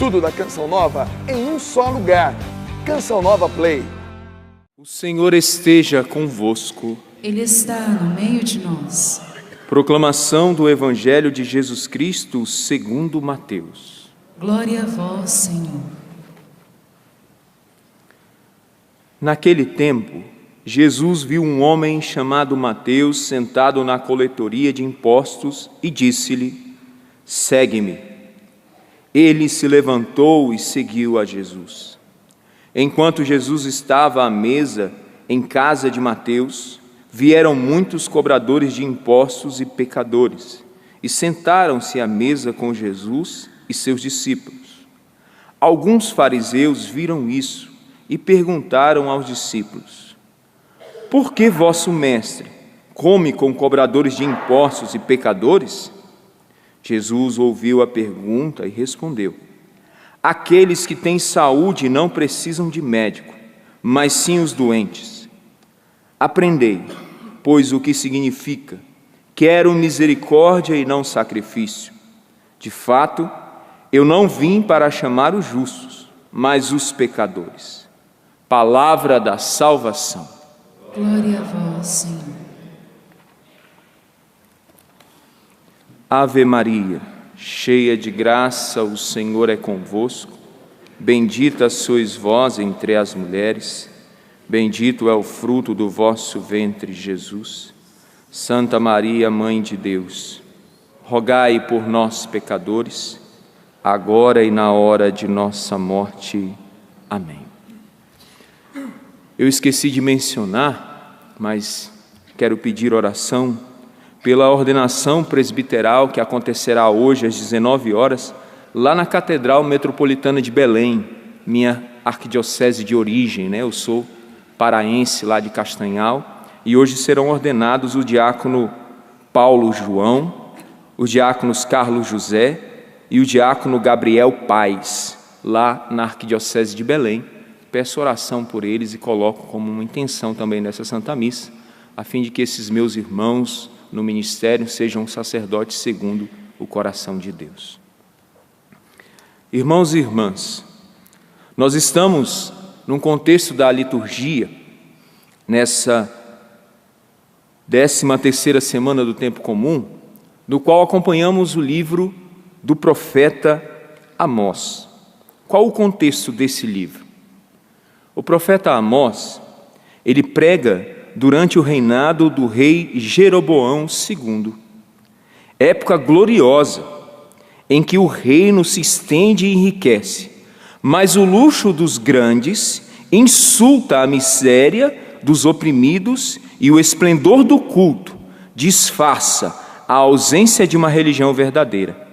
Tudo da Canção Nova em um só lugar. Canção Nova Play. O Senhor esteja convosco. Ele está no meio de nós. Proclamação do Evangelho de Jesus Cristo segundo Mateus. Glória a vós, Senhor. Naquele tempo, Jesus viu um homem chamado Mateus sentado na coletoria de impostos e disse-lhe: segue-me. Ele se levantou e seguiu a Jesus. Enquanto Jesus estava à mesa em casa de Mateus, vieram muitos cobradores de impostos e pecadores e sentaram-se à mesa com Jesus e seus discípulos. Alguns fariseus viram isso e perguntaram aos discípulos: por que vosso mestre come com cobradores de impostos e pecadores? Jesus ouviu a pergunta e respondeu: aqueles que têm saúde não precisam de médico, mas sim os doentes. Aprendei, pois, o que significa: quero misericórdia e não sacrifício. De fato, eu não vim para chamar os justos, mas os pecadores. Palavra da salvação. Glória a vós, Senhor. Ave Maria, cheia de graça, o Senhor é convosco. Bendita sois vós entre as mulheres, bendito é o fruto do vosso ventre, Jesus. Santa Maria, Mãe de Deus, rogai por nós, pecadores, agora e na hora de nossa morte. Amém. Eu esqueci de mencionar, mas quero pedir oração pela ordenação presbiteral que acontecerá hoje às 19 horas, lá na Catedral Metropolitana de Belém, minha arquidiocese de origem, Eu sou paraense lá de Castanhal, e hoje serão ordenados o diácono Paulo João, os diáconos Carlos José e o diácono Gabriel Paes, lá na arquidiocese de Belém. Peço oração por eles e coloco como uma intenção também nessa Santa Missa, a fim de que esses meus irmãos no ministério sejam sacerdotes segundo o coração de Deus. Irmãos e irmãs, nós estamos num contexto da liturgia, nessa 13ª semana do tempo comum, no qual acompanhamos o livro do profeta Amós. Qual o contexto desse livro? O profeta Amós, ele prega durante o reinado do rei Jeroboão II, época gloriosa, em que o reino se estende e enriquece, mas o luxo dos grandes insulta a miséria dos oprimidos e o esplendor do culto disfarça a ausência de uma religião verdadeira.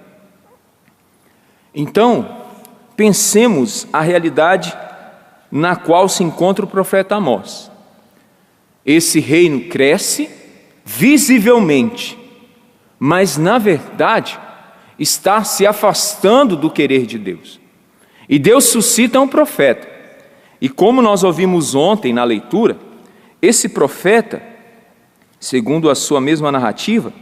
Então, pensemos a realidade na qual se encontra o profeta Amós. Esse reino cresce visivelmente, mas na verdade está se afastando do querer de Deus. E Deus suscita um profeta. E como nós ouvimos ontem na leitura, esse profeta, segundo a sua mesma narrativa,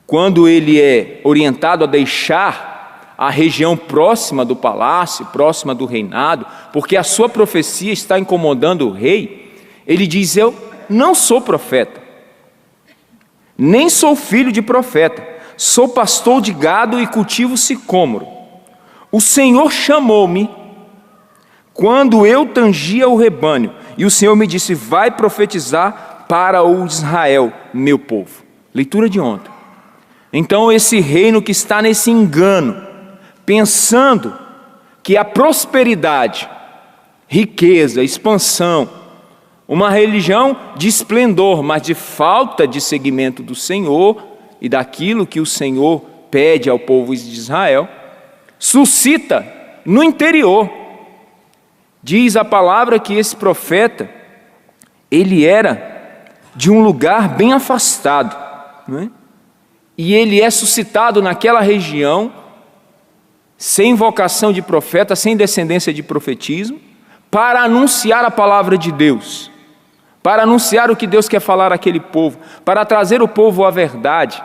quando ele é orientado a deixar a região próxima do palácio, próxima do reinado, porque a sua profecia está incomodando o rei, ele diz: eu não sou profeta, nem sou filho de profeta, sou pastor de gado e cultivo sicômoro. O Senhor chamou-me quando eu tangia o rebanho, e o Senhor me disse: vai profetizar para o Israel, meu povo. Leitura de ontem. Então esse reino que está nesse engano, pensando que a prosperidade, riqueza, expansão, uma religião de esplendor, mas de falta de seguimento do Senhor e daquilo que o Senhor pede ao povo de Israel, suscita no interior. Diz a palavra que esse profeta, ele era de um lugar bem afastado, E ele é suscitado naquela região, sem vocação de profeta, sem descendência de profetismo, para anunciar a palavra de Deus, para anunciar o que Deus quer falar àquele povo, para trazer o povo à verdade.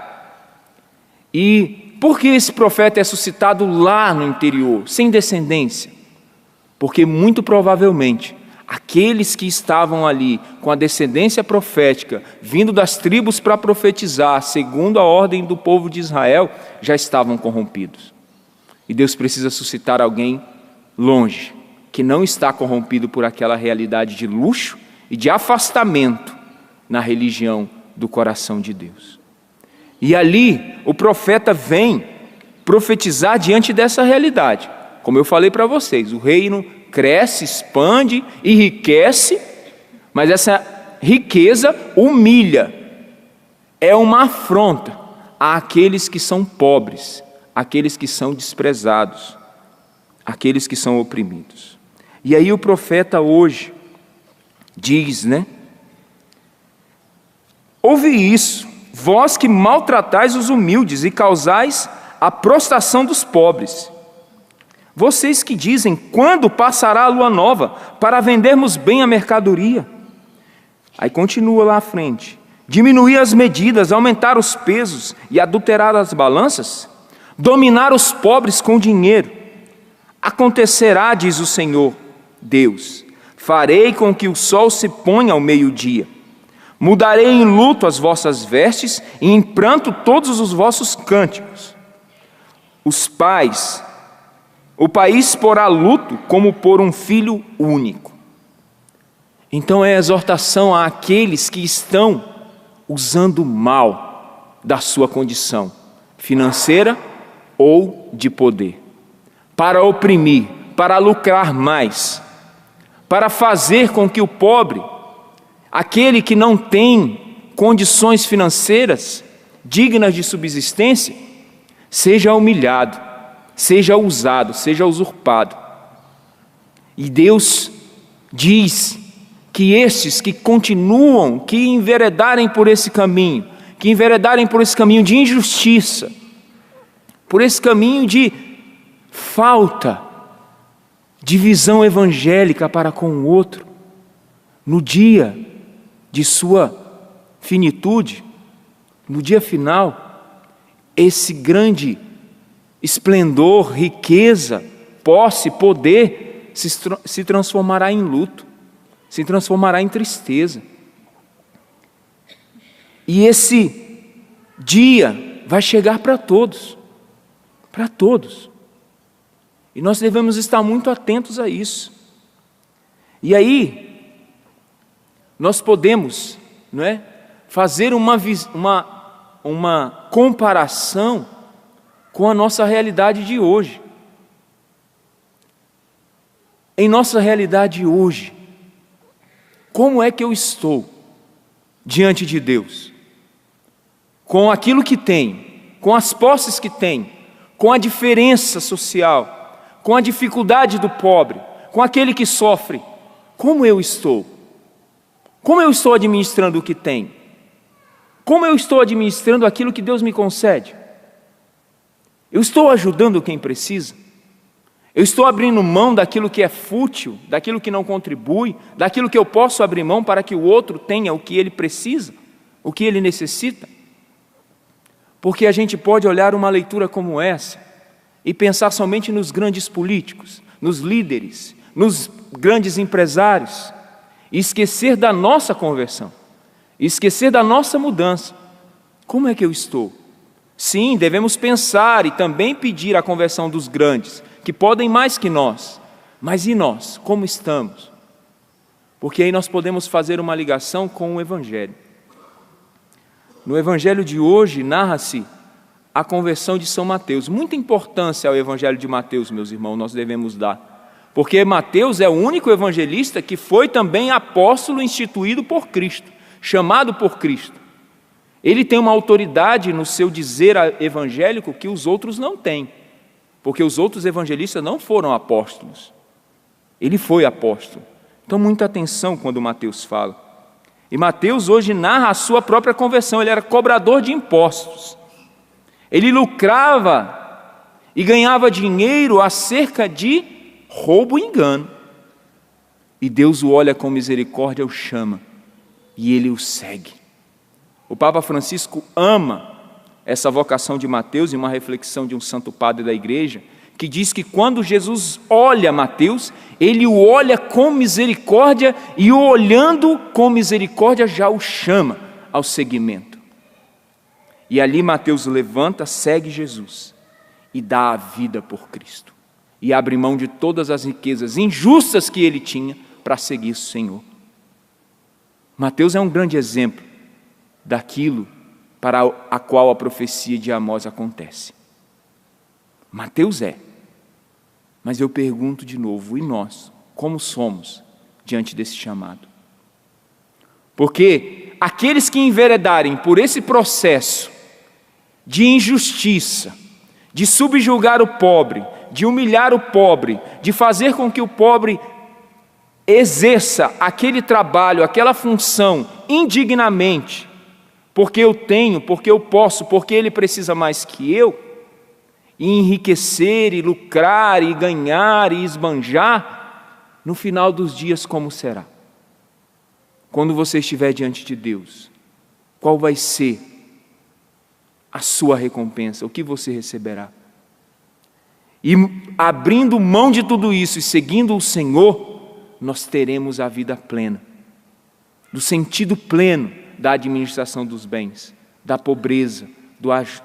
E por que esse profeta é suscitado lá no interior, sem descendência? Porque muito provavelmente aqueles que estavam ali com a descendência profética, vindo das tribos para profetizar, segundo a ordem do povo de Israel, já estavam corrompidos. E Deus precisa suscitar alguém longe, que não está corrompido por aquela realidade de luxo e de afastamento na religião do coração de Deus. E ali o profeta vem profetizar diante dessa realidade. Como eu falei para vocês, o reino cresce, expande, enriquece, mas essa riqueza humilha. É uma afronta àqueles que são pobres, àqueles que são desprezados, àqueles que são oprimidos. E aí o profeta hoje diz, ouve isso, vós que maltratais os humildes e causais a prostração dos pobres. Vocês que dizem, quando passará a lua nova, para vendermos bem a mercadoria? Aí continua lá à frente. Diminuir as medidas, aumentar os pesos e adulterar as balanças? Dominar os pobres com dinheiro? Acontecerá, diz o Senhor Deus, farei com que o sol se ponha ao meio-dia. Mudarei em luto as vossas vestes e em pranto todos os vossos cânticos. O país porá luto como por um filho único. Então é a exortação àqueles que estão usando mal da sua condição financeira ou de poder, para oprimir, para lucrar mais, para fazer com que o pobre, aquele que não tem condições financeiras dignas de subsistência, seja humilhado, seja usado, seja usurpado. E Deus diz que estes que continuam, que enveredarem por esse caminho, de injustiça, por esse caminho de falta de visão evangélica para com o outro, no dia de sua finitude, no dia final, esse grande esplendor, riqueza, posse, poder se transformará em luto, se transformará em tristeza. E esse dia vai chegar para todos, para todos. E nós devemos estar muito atentos a isso. E aí, nós podemos, fazer uma comparação com a nossa realidade de hoje. Em nossa realidade hoje, como é que eu estou diante de Deus? Com aquilo que tenho, com as posses que tenho, com a diferença social, com a dificuldade do pobre, com aquele que sofre. Como eu estou? Como eu estou administrando o que tenho? Como eu estou administrando aquilo que Deus me concede? Eu estou ajudando quem precisa? Eu estou abrindo mão daquilo que é fútil, daquilo que não contribui, daquilo que eu posso abrir mão para que o outro tenha o que ele precisa, o que ele necessita? Porque a gente pode olhar uma leitura como essa e pensar somente nos grandes políticos, nos líderes, nos grandes empresários, e esquecer da nossa conversão, e esquecer da nossa mudança. Como é que eu estou? Sim, devemos pensar e também pedir a conversão dos grandes, que podem mais que nós. Mas e nós? Como estamos? Porque aí nós podemos fazer uma ligação com o Evangelho. No Evangelho de hoje, narra-se a conversão de São Mateus. Muita importância ao Evangelho de Mateus, meus irmãos, nós devemos dar. Porque Mateus é o único evangelista que foi também apóstolo instituído por Cristo, chamado por Cristo. Ele tem uma autoridade no seu dizer evangélico que os outros não têm, porque os outros evangelistas não foram apóstolos. Ele foi apóstolo. Então, muita atenção quando Mateus fala. E Mateus hoje narra a sua própria conversão. Ele era cobrador de impostos. Ele lucrava e ganhava dinheiro acerca de roubo e engano. E Deus o olha com misericórdia, o chama, e ele o segue. O Papa Francisco ama essa vocação de Mateus em uma reflexão de um santo padre da igreja, que diz que quando Jesus olha Mateus, ele o olha com misericórdia e o olhando com misericórdia já o chama ao seguimento. E ali Mateus levanta, segue Jesus e dá a vida por Cristo. E abre mão de todas as riquezas injustas que ele tinha para seguir o Senhor. Mateus é um grande exemplo daquilo para a qual a profecia de Amós acontece. Mateus é. Mas eu pergunto de novo, e nós, como somos diante desse chamado? Porque aqueles que enveredarem por esse processo de injustiça, de subjugar o pobre, de humilhar o pobre, de fazer com que o pobre exerça aquele trabalho, aquela função indignamente, porque eu tenho, porque eu posso, porque ele precisa mais que eu, e enriquecer, e lucrar, e ganhar, e esbanjar, no final dos dias como será? Quando você estiver diante de Deus, qual vai ser a sua recompensa? O que você receberá? E abrindo mão de tudo isso e seguindo o Senhor, nós teremos a vida plena, do sentido pleno da administração dos bens, da pobreza,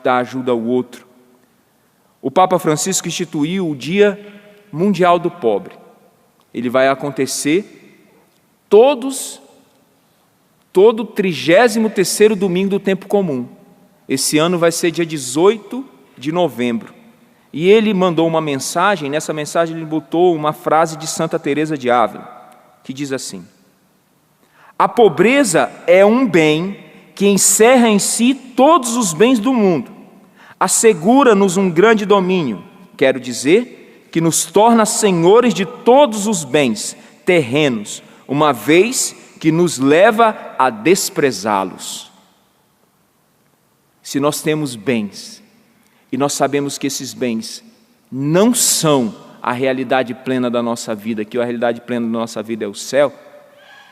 da ajuda ao outro. O Papa Francisco instituiu o Dia Mundial do Pobre. Ele vai acontecer todo 33º domingo do tempo comum. Esse ano vai ser dia 18 de novembro. E ele mandou uma mensagem, nessa mensagem ele botou uma frase de Santa Teresa de Ávila, que diz assim: a pobreza é um bem que encerra em si todos os bens do mundo, assegura-nos um grande domínio, quero dizer, que nos torna senhores de todos os bens terrenos, uma vez que nos leva a desprezá-los. Se nós temos bens, e nós sabemos que esses bens não são a realidade plena da nossa vida, que a realidade plena da nossa vida é o céu,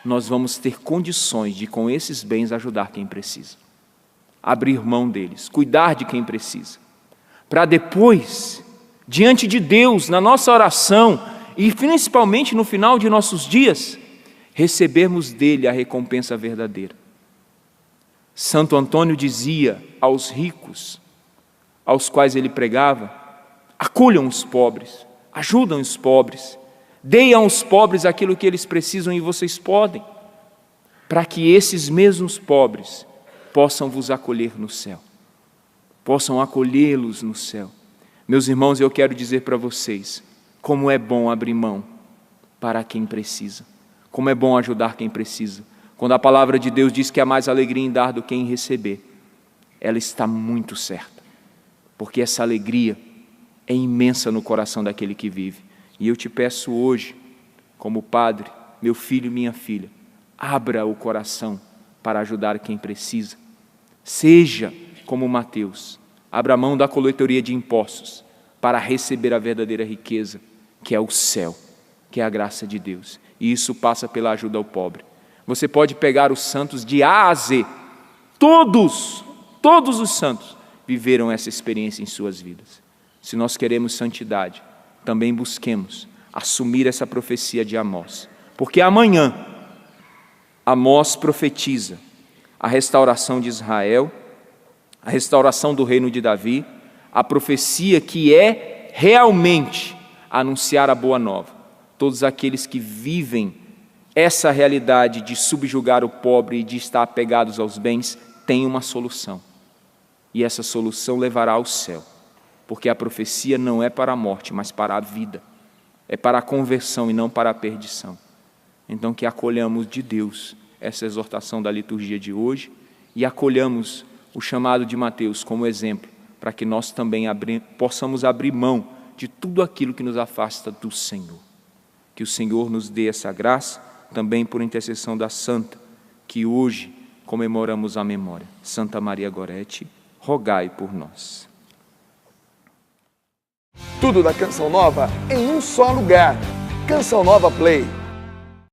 nós vamos ter condições de, com esses bens, ajudar quem precisa, abrir mão deles, cuidar de quem precisa, para depois, diante de Deus, na nossa oração, e principalmente no final de nossos dias, recebermos dele a recompensa verdadeira. Santo Antônio dizia aos ricos, aos quais ele pregava: acolham os pobres, ajudam os pobres, deem aos pobres aquilo que eles precisam e vocês podem, para que esses mesmos pobres possam vos acolher no céu, possam acolhê-los no céu. Meus irmãos, eu quero dizer para vocês, como é bom abrir mão para quem precisa, como é bom ajudar quem precisa. Quando a palavra de Deus diz que há mais alegria em dar do que em receber, ela está muito certa, porque essa alegria é imensa no coração daquele que vive. E eu te peço hoje, como padre, meu filho e minha filha, abra o coração para ajudar quem precisa. Seja como Mateus, abra mão da coletoria de impostos para receber a verdadeira riqueza, que é o céu, que é a graça de Deus. E isso passa pela ajuda ao pobre. Você pode pegar os santos de A a Z, todos os santos viveram essa experiência em suas vidas. Se nós queremos santidade, também busquemos assumir essa profecia de Amós, porque amanhã Amós profetiza a restauração de Israel, a restauração do reino de Davi, a profecia que é realmente anunciar a boa nova. Todos aqueles que vivem essa realidade de subjugar o pobre e de estar apegados aos bens têm uma solução, e essa solução levará ao céu. Porque a profecia não é para a morte, mas para a vida. É para a conversão e não para a perdição. Então que acolhamos de Deus essa exortação da liturgia de hoje e acolhamos o chamado de Mateus como exemplo, para que nós também possamos abrir mão de tudo aquilo que nos afasta do Senhor. Que o Senhor nos dê essa graça, também por intercessão da Santa, que hoje comemoramos a memória. Santa Maria Gorete, rogai por nós. Tudo da Canção Nova em um só lugar. Canção Nova Play.